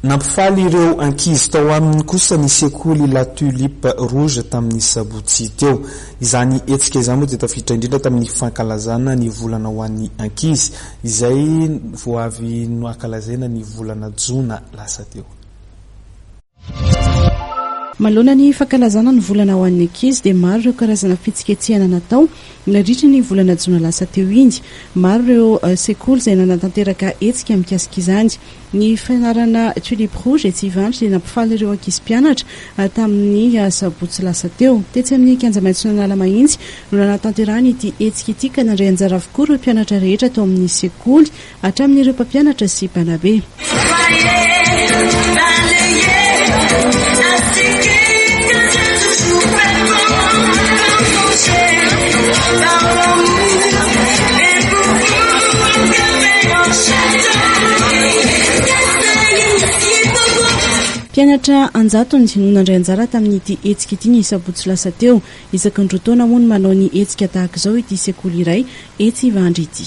Nampifaly ireo ankizy tao aminy kosa ny sekoly La Tulipe Rouge tamin'ny sabotsy teo. Izany etsika izany moa dia tafiditra indrindra tamin'ny fankalazana ny volana ho an'ny ankizy izay vao avy noankalazaina ny volana Jona lasa teo. Malona ny fankalazana ny volana ho an'ny ankizy dia maro ireo karazana fitsiketsehana natao nandritra ny volana Jona lasa teo iny. Maro ireo sekoly izay nanatanteraka hetsika mikasika izany. Ny fianarana Tulipe Rouge etsy Ivanitra dia nampifaly ireo ankizy mpianatra tamin'ny sabotsy lasa teo. Tetsy amin'ny kianja maitso Analamahitsy no nanatanterahany ity hetsika ity ka nandray anjara avokoa ireo mpianatra rehetra tao amin'ny sekoly hatramin'ireo mpampianatra sy mpanabe. Mpianatra anjato ny nandray anjara tamin'ity hetsika ity ny sabotsy lasa teo. Isak'andro taona moa no manao ny hetsika tahaka izao ity sekoly iray etsy Ivandry ity.